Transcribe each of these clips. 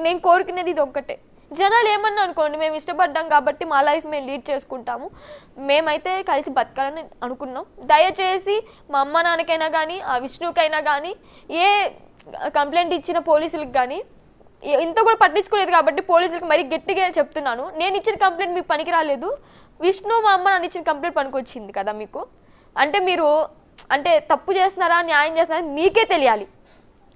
నేను కోరుకునేది ఇది ఒక్కటే. జనాలు ఏమన్నా అనుకోండి, మేము ఇష్టపడ్డాం కాబట్టి మా లైఫ్ మేము లీడ్ చేసుకుంటాము, మేమైతే కలిసి బతకాలని అనుకున్నాం. దయచేసి మా అమ్మ నాన్నకైనా కానీ ఆ విష్ణుకైనా కానీ ఏ కంప్లైంట్ ఇచ్చిన పోలీసులకు కానీ ఇంత కూడా పట్టించుకోలేదు కాబట్టి పోలీసులకు మరీ గట్టిగా చెప్తున్నాను, నేను ఇచ్చిన కంప్లైంట్ మీకు పనికి రాలేదు, విష్ణు మా అమ్మ నాన్న ఇచ్చిన కంప్లైంట్ పనికొచ్చింది కదా మీకు. అంటే మీరు అంటే తప్పు చేస్తున్నారా న్యాయం చేస్తున్నారా మీకే తెలియాలి.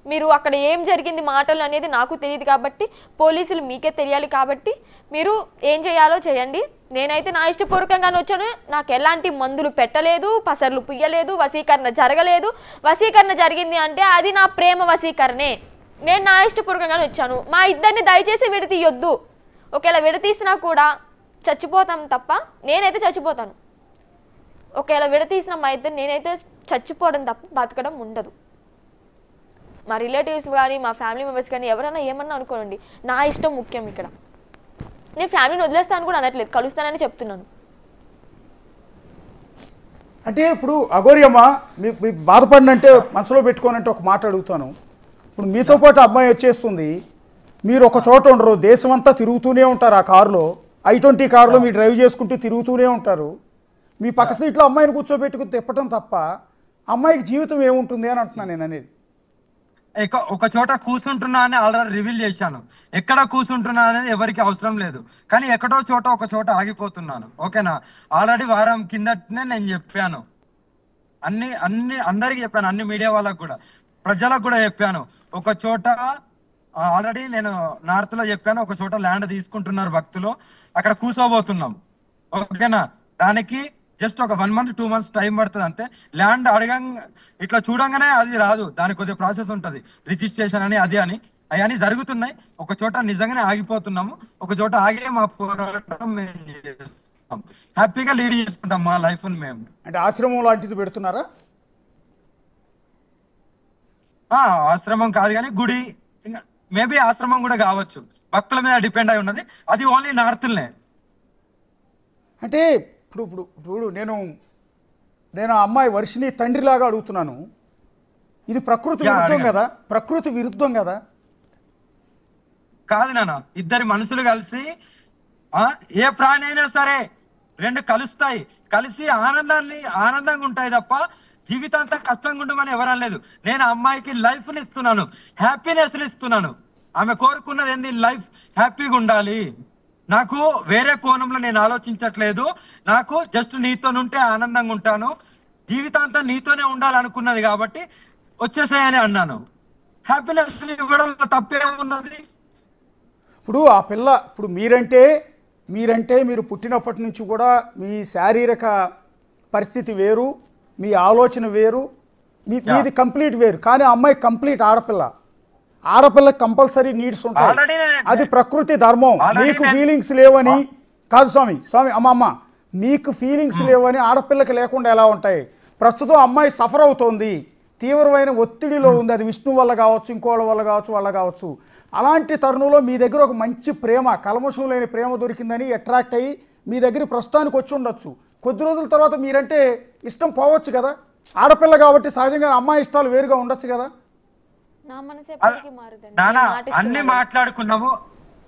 మీరు అక్కడ ఏం జరిగింది మాటలు అనేది నాకు తెలియదు కాబట్టి పోలీసులు మీకే తెలియాలి. కాబట్టి మీరు ఏం చేయాలో చేయండి. నేనైతే నా ఇష్టపూర్వకంగానే వచ్చాను, నాకు ఎలాంటి మందులు పెట్టలేదు, పసర్లు పుయ్యలేదు, వశీకరణ జరగలేదు. వశీకరణ జరిగింది అంటే అది నా ప్రేమ వశీకరణే. నేను నా ఇష్టపూర్వకంగానే వచ్చాను. మా ఇద్దరిని దయచేసి విడతీయొద్దు. ఒకవేళ విడతీసినా కూడా చచ్చిపోతాం తప్ప నేనైతే చచ్చిపోతాను. ఒకవేళ విడతీసిన మా ఇద్దరు నేనైతే చచ్చిపోవడం తప్ప బతకడం ఉండదు. మా రిలేటివ్స్ కానీ మా ఫ్యామిలీ మెంబర్స్ కానీ ఎవరైనా ఏమన్నా అనుకోండి, నా ఇష్టం ముఖ్యం. ఇక్కడ నేను ఫ్యామిలీని వదిలేస్తాను కూడా అనట్లేదు, కలుస్తానని చెప్తున్నాను. అంటే ఇప్పుడు అఘోరి అమ్మ మీ బాధపడినంటే మనసులో పెట్టుకోనంటే ఒక మాట అడుగుతాను. ఇప్పుడు మీతో పాటు అమ్మాయి వచ్చేస్తుంది, మీరు ఒక చోట ఉండరు, దేశమంతా తిరుగుతూనే ఉంటారు. ఆ కారులో I-20 కారులో మీరు డ్రైవ్ చేసుకుంటూ తిరుగుతూనే ఉంటారు. మీ పక్క సీట్లో అమ్మాయిని కూర్చోబెట్టుకుని తిప్పటం తప్ప అమ్మాయికి జీవితం ఏముంటుంది అని అంటున్నాను నేను అనేది. ఒక చోట కూర్చుంటున్నా అని ఆల్రెడీ రివీల్ చేశాను. ఎక్కడ కూర్చుంటున్నా అనేది ఎవరికి అవసరం లేదు, కానీ ఎక్కడో చోట ఒక చోట ఆగిపోతున్నాను. ఓకేనా, ఆల్రెడీ వారం కిందటనే నేను చెప్పాను, అందరికి చెప్పాను, అన్ని మీడియా వాళ్ళకు కూడా ప్రజలకు కూడా చెప్పాను. ఒక చోట ఆల్రెడీ నేను నార్త్ లో చెప్పాను, ఒక చోట ల్యాండ్ తీసుకుంటున్నారు భక్తులు, అక్కడ కూర్చోబోతున్నాం. ఓకేనా, దానికి జస్ట్ ఒక 1 month 2 months టైం పడుతుంది అంతే. ల్యాండ్ ఇట్లా చూడంగానే అది రాదు, దానికి కొద్దిగా ప్రాసెస్ ఉంటుంది, రిజిస్ట్రేషన్ అని అది అని అవన్నీ జరుగుతున్నాయి. ఒక చోట నిజంగానే ఆగిపోతున్నాము, ఒక చోట ఆగే మా పోరాటం మేము చేస్తాం, హ్యాపీగా లీడ్ చేసుకుంటాం మా లైఫ్ మేము. అంటే ఆశ్రమం లాంటిది పెడుతున్నారా? ఆశ్రమం కాదు కానీ గుడి, ఇంకా మేబీ ఆశ్రమం కూడా కావచ్చు, భక్తుల మీద డిపెండ్ అయి ఉన్నది. అది ఓన్లీ నార్త్లనే. అంటే ఇప్పుడు నేను ఆ అమ్మాయి వర్షిని తండ్రిలాగా అడుగుతున్నాను. ఇది ప్రకృతి విరుద్ధం కదా? ప్రకృతి విరుద్ధం కదా? కాదు నాన్న, ఇద్దరి మనుషులు కలిసి ఏ ప్రాణి అయినా సరే రెండు కలుస్తాయి, కలిసి ఆనందంగా ఉంటాయి తప్ప జీవితాంతా కష్టంగా ఉండమని ఎవరని లేదు. నేను అమ్మాయికి లైఫ్ని ఇస్తున్నాను, హ్యాపీనెస్ని ఇస్తున్నాను. ఆమె కోరుకున్నది ఏంది? లైఫ్ హ్యాపీగా ఉండాలి. నాకు వేరే కోణంలో నేను ఆలోచించట్లేదు, నాకు జస్ట్ నీతోనుంటే ఆనందంగా ఉంటాను, జీవితాంతం నీతోనే ఉండాలనుకున్నది కాబట్టి వచ్చేసాయని అన్నాను. హ్యాపీనెస్ ఇవ్వడంలో తప్పేమున్నది? ఇప్పుడు ఆ పిల్ల ఇప్పుడు మీరంటే మీరు పుట్టినప్పటి నుంచి కూడా మీ శారీరక పరిస్థితి వేరు, మీ ఆలోచన వేరు, మీది కంప్లీట్ వేరు. కానీ ఆ అమ్మాయి కంప్లీట్ ఆడపిల్లకి కంపల్సరీ నీడ్స్ ఉంటాయి, అది ప్రకృతి ధర్మం. మీకు ఫీలింగ్స్ లేవని కాదు స్వామి అమ్మ, మీకు ఫీలింగ్స్ లేవని ఆడపిల్లకి లేకుండా ఎలా ఉంటాయి? ప్రస్తుతం అమ్మాయి సఫర్ అవుతోంది, తీవ్రమైన ఒత్తిడిలో ఉంది, అది విష్ణు వల్ల కావచ్చు, ఇంకోళ్ళ వల్ల కావచ్చు, వాళ్ళ కావచ్చు. అలాంటి తరుణంలో మీ దగ్గర ఒక మంచి ప్రేమ, కల్మషం లేని ప్రేమ దొరికిందని అట్రాక్ట్ అయ్యి మీ దగ్గర ప్రస్తుతానికి వచ్చి ఉండొచ్చు. కొద్ది రోజుల తర్వాత మీరంటే ఇష్టం పోవచ్చు కదా. ఆడపిల్ల కాబట్టి సహజంగా అమ్మాయి ఇష్టాలు వేరుగా ఉండొచ్చు కదా.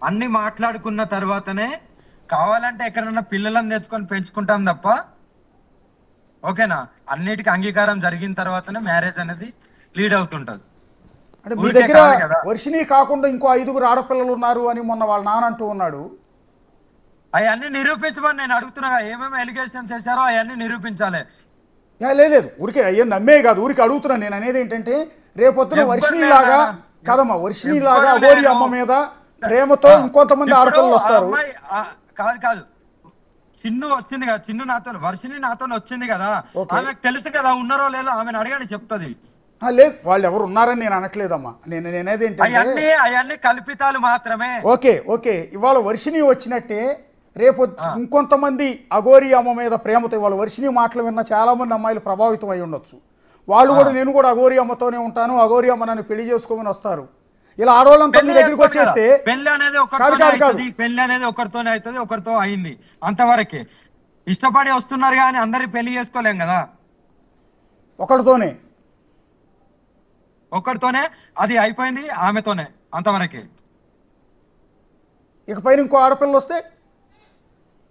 అన్ని మాట్లాడుకున్న తర్వాతనే కావాలంటే ఎక్కడన్నా పిల్లలను తెచ్చుకొని పెంచుకుంటాం తప్ప, ఓకేనా, అన్నిటికీ అంగీకారం జరిగిన తర్వాతనే మ్యారేజ్ అనేది లీడ్ అవుతుంటది. అంటే మీ దగ్గర వర్షిని కాకుండా ఇంకో 5 ఆడపిల్లలు ఉన్నారు అని మొన్న వాళ్ళ నాన్న అంటూ ఉన్నాడు. అవన్నీ నిరూపించమని నేను అడుగుతున్నా, ఏమేమి ఎలిగేషన్స్ చేశారో అవన్నీ నిరూపించాలి. లేదు ఊరికే అయ్యే నమ్మే కాదు, ఊరికి అడుగుతున్నాను. నేను అనేది ఏంటంటే రేపొద్దున వర్షినిలాగా కాదమ్మా, వర్షినిలాగా అఘోరి అమ్మ మీద ప్రేమతో ఇంకొంతమంది ఆడపిల్లలు వస్తారు. కాదు చిన్ను వచ్చింది కదా, వర్షిని నాతో వచ్చింది కదా, ఆమెకు తెలుసు కదా ఉన్నారో లేదో, ఆమెను అడగని చెప్తుంది. లేదు వాళ్ళు ఎవరు ఉన్నారని నేను అనట్లేదమ్మా, నేనేది ఏంటంటే అవన్నీ కల్పితాలు మాత్రమే. ఓకే ఇవాళ వర్షిని వచ్చినట్టే రేపు ఇంకొంతమంది అఘోరి అమ్మ మీద ప్రేమతో ఇవాళ వర్షిని మాటలు విన్న చాలా మంది అమ్మాయిలు ప్రభావితం అయి ఉండొచ్చు. వాళ్ళు కూడా నేను కూడా అఘోరి అమ్మతోనే ఉంటాను, అఘోరి అమ్మ నన్ను పెళ్లి చేసుకోమని వస్తారు. ఇలా ఆడవాళ్ళంతా మీ దగ్గరికి వచ్చేస్తే పెళ్లి అనేది ఒకరితోనే అవుతుంది, ఒకరితో అయింది అంతవరకే. ఇష్టపడి వస్తున్నారు కానీ అందరి పెళ్లి చేసుకోలేం కదా. ఒకరితోనే అది అయిపోయింది, ఆమెతోనే అంతవరకే. ఇకపైన ఇంకో ఆడపిల్ల వస్తే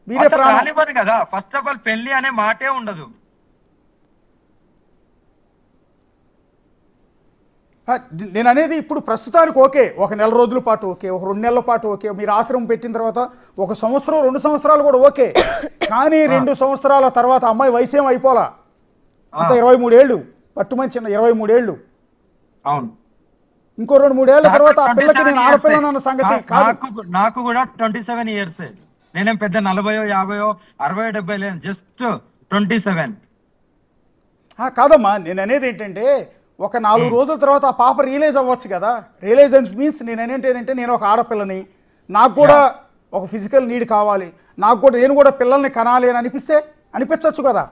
మీరే అసలు ప్రాణం. రానివ్వదు కదా. ఫస్ట్ ఆఫ్ ఆల్ పెళ్లి అనే మాటే ఉండదు. నేను అనేది ఇప్పుడు ప్రస్తుతానికి ఓకే, ఒక నెల రోజుల పాటు ఓకే, ఒక 2 నెలల పాటు ఓకే, మీరు ఆశ్రమం పెట్టిన తర్వాత 1 సంవత్సరం 2 సంవత్సరాలు కూడా ఓకే. కానీ 2 సంవత్సరాల తర్వాత అమ్మాయి వయసు ఏం అయిపోలా, అంత 23 ఏళ్ళు, పట్టుమని చిన్న 23 ఏళ్ళు. అవును, ఇంకో 2-3 ఏళ్ల తర్వాత ఆ పిల్లకి నేను ఆడపిల్లనన్న సంగతి కాదు. నాకు కూడా 27 ఇయర్స్. నేనేం పెద్ద 40, 50, 60, 70 లేదు, జస్ట్ 27. కాదమ్మా, నేను అనేది ఏంటంటే ఒక 4 రోజుల తర్వాత ఆ పాప రియలైజ్ అవ్వచ్చు కదా. రియలైజెన్స్ మీన్స్ నేను ఏంటంటే నేను ఒక ఆడపిల్లని, నాకు కూడా ఒక ఫిజికల్ నీడ్ కావాలి, నేను కూడా పిల్లల్ని కనాలి అని అనిపించవచ్చు కదా.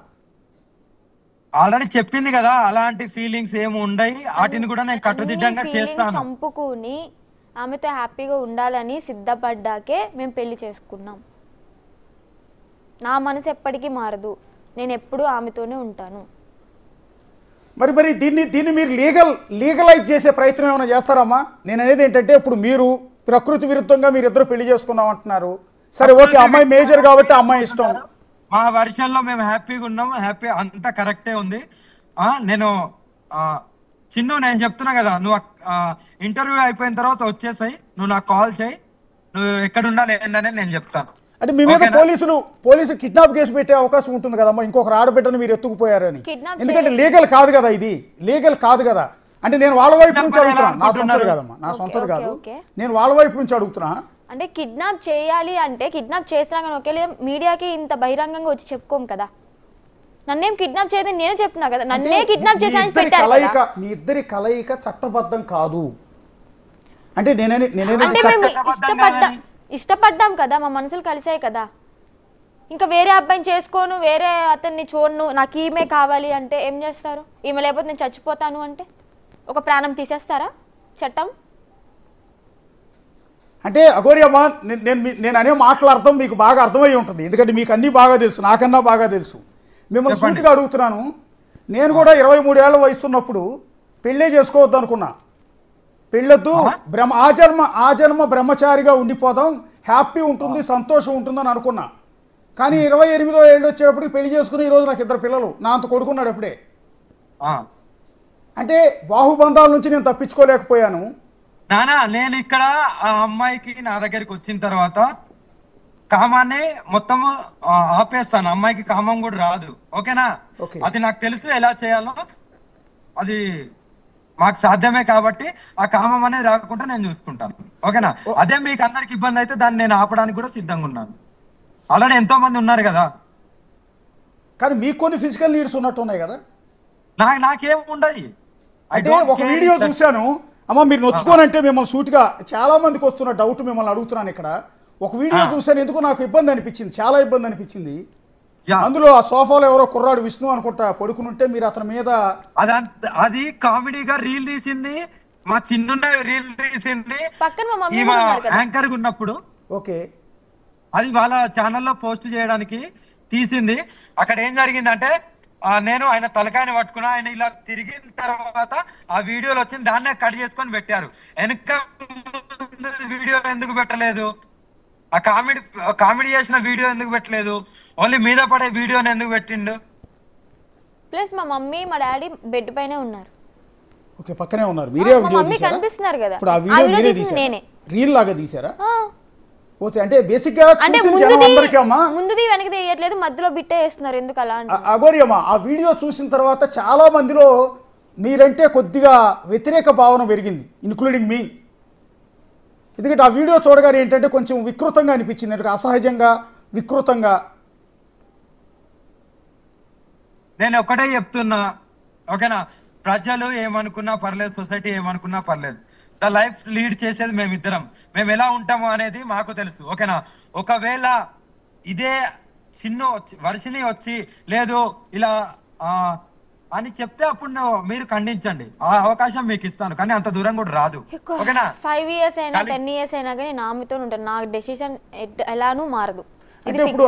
ఆల్రెడీ చెప్పింది కదా, అలాంటి ఫీలింగ్స్ ఏమి ఉండయి, వాటిని కూడా నేను కట్టుదిట్టంగా చేస్తాను. చంపుకుని ఆమెతో హ్యాపీగా ఉండాలని సిద్ధపడ్డాకే మేము పెళ్లి చేసుకున్నాం. నా మనసు ఎప్పటికీ మారదు, నేను ఎప్పుడూ ఆమెతోనే ఉంటాను. మరి దీన్ని మీరు లీగలైజ్ చేసే ప్రయత్నం ఏమైనా చేస్తారమ్మా? నేను అనేది ఏంటంటే ఇప్పుడు మీరు ప్రకృతి విరుద్ధంగా మీరిద్దరు పెళ్లి చేసుకున్నాం అంటున్నారు. సరే ఓకే, అమ్మాయి మేజర్ కాబట్టి అమ్మాయి ఇష్టం. మా వర్షన్లో మేము హ్యాపీగా ఉన్నాం, హ్యాపీ అంతా కరెక్టే ఉంది. నేను చిన్ను నేను చెప్తున్నా కదా, నువ్వు ఇంటర్వ్యూ అయిపోయిన తర్వాత వచ్చేసాయి, నువ్వు నాకు కాల్ చేయి, నువ్వు ఎక్కడ ఉండాలి ఏందని నేను చెప్తాను. అంటే మీ మీద పోలీసు కిడ్నాప్ కేసు పెట్టే అవకాశం ఉంటుంది కదమ్మా, ఇంకొకరు ఆడబిడ్డను మీరు ఎత్తుకుపోయారని. ఎందుకంటే లీగల్ కాదు కదా, ఇది లీగల్ కాదు కదా. అంటే నేను వాళ్ళ వైపు నుంచి అడుగుతున్నా, నా సొంతది కాదమ్మా, నా సొంతది కాదు, నేను వాళ్ళ వైపు నుంచి అడుగుతున్నా. అంటే కిడ్నాప్ చేయాలి అంటే కిడ్నాప్ చేసినా కానీ ఒకే మీడియాకి ఇంత బహిరంగంగా వచ్చి చెప్పుకోం కదా. నన్నేం కిడ్నాప్ చేయదని నేనే చెప్తున్నా కదా, నన్నే కిడ్నాప్ చేసాను పెట్టారు కదా. మీ ఇద్దరి కలయిక చట్టబద్ధం కాదు అంటే ఇష్టపడ్డాం కదా, మా మనసులు కలిసాయి కదా. ఇంకా వేరే అబ్బాయిని చేసుకోను, వేరే అతన్ని చూడను, నాకు ఈమె కావాలి అంటే ఏం చేస్తారు? ఈమె లేకపోతే నేను చచ్చిపోతాను అంటే ఒక ప్రాణం తీసేస్తారా చట్టం? అంటే అఘోరియమ్మ, నేను అనే మాట్లాడతాం మీకు బాగా అర్థమై ఉంటుంది, ఎందుకంటే మీకు అన్నీ బాగా తెలుసు, నాకన్నా బాగా తెలుసు. మిమ్మల్ని సూటిగా అడుగుతున్నాను. నేను కూడా 23 ఏళ్ల వయసు ఉన్నప్పుడు పెళ్ళే చేసుకోవద్దు అనుకున్నా. పెళ్ళొద్దు, ఆ జన్మ బ్రహ్మచారిగా ఉండిపోదాం, హ్యాపీ ఉంటుంది, సంతోషం ఉంటుందని అనుకున్నా. కానీ 28వ ఏళ్ళు వచ్చేటప్పటికి పెళ్లి చేసుకుని ఈరోజు నాకు 2 పిల్లలు, నా అంత కొడుకున్నాడు అప్పుడే. అంటే బాహుబంధాల నుంచి నేను తప్పించుకోలేకపోయాను. నానా నేను ఇక్కడ ఆ అమ్మాయికి నా దగ్గరికి వచ్చిన తర్వాత కామాన్ని మొత్తం ఆపేస్తాను, అమ్మాయికి కామం కూడా రాదు, ఓకేనా? అది నాకు తెలుసు ఎలా చేయాలో, అది మాకు సాధ్యమే కాబట్టి ఆ కామం అనేది రాకుండా నేను చూసుకుంటాను, ఓకేనా? అదే మీకు అందరికి ఇబ్బంది అయితే దాన్ని నేను ఆపడానికి కూడా సిద్ధంగా ఉన్నాను. ఆల్రెడీ ఎంతో మంది ఉన్నారు కదా. కానీ మీకు కొన్ని ఫిజికల్ నీడ్స్ ఉన్నట్టు ఉన్నాయి కదా. నాకేం ఉండదు. అంటే ఒక వీడియో చూశాను, అమ్మ మీరు నొచ్చుకోనంటే మిమ్మల్ని సూటిగా చాలా మందికి వస్తున్న డౌట్ మిమ్మల్ని అడుగుతున్నాను. ఇక్కడ ఒక వీడియో చూశాను, ఎందుకు నాకు ఇబ్బంది అనిపించింది, చాలా ఇబ్బంది అనిపించింది. అందులో ఆ సోఫాలో ఎవరో కుర్రాడు విష్ణు అనుకుంటా పడుకునుంటే మీరు అతని మీద అది కామెడీగా రీల్ తీసింది, మా చిన్న రీల్ తీసింది యాంకర్ ఉన్నప్పుడు. ఓకే, అది వాళ్ళ ఛానల్లో పోస్ట్ చేయడానికి తీసింది. అక్కడ ఏం జరిగిందంటే నేను ఆయన తలకాయని పట్టుకున్నా, ఆయన ఇలా తిరిగిన తర్వాత ఆ వీడియోలు వచ్చింది, దాన్నే కట్ చేసుకొని పెట్టారు. వెనక వీడియో ఎందుకు పెట్టలేదు? ఆ కామెడీ చేసిన వీడియో ఎందుకు పెట్టలేదు? ఓన్లీ మీద పడే వీడియోని ఎందుకు పెట్టిండు? ప్లస్ మా మమ్మీ మా డాడీ బెడ్ పైనే ఉన్నారు. ఓకే, పక్కనే ఉన్నారు. మీరే మమ్మీ కనిపిస్తున్నారు కదా. ఇప్పుడు ఆ వీడియో మీరే తీశారా? నేనే రీల్ లాగా తీశారా? ఓకే, అంటే బేసిక్ గా ముందుది వెనక్కి తీయట్లేదు, మధ్యలో బిట్టే వేస్తున్నారు, ఎందుకు అలా అంటే? అఘోరియమ్మ, ఆ వీడియో చూసిన తర్వాత చాలా మందిలో మీరంటే కొద్దిగా వ్యతిరేక భావన పెరిగింది, ఇన్క్లూడింగ్ మీ. ఎందుకంటే ఆ వీడియో చూడగానే ఏంటంటే కొంచెం వికృతంగా అనిపించింది, అంటే అసహజంగా వికృతంగా. నేను ఒకటే చెప్తున్నా, ఓకేనా? ప్రజలు ఏమనుకున్నా పర్లేదు, సొసైటీ ఏమనుకున్నా పర్లేదు, ద లైఫ్ లీడ్ చేసేది మేమిద్దరం. మేము ఎలా ఉంటాము అనేది మాకు తెలుసు, ఓకేనా? ఒకవేళ ఇదే వర్షిని వచ్చి లేదు ఇలా అని చెప్తే అప్పుడు మీరు ఖండించండి, ఆ అవకాశం మీకు ఇస్తాను, కానీ అంత దూరం కూడా రాదు, ఓకేనా? 5 years అయినా 10 years అయినా కానీ నా ఆమెతో ఉంటాను, నా డెసిషన్ ఎలానూ మారదు. అంటే ఇప్పుడు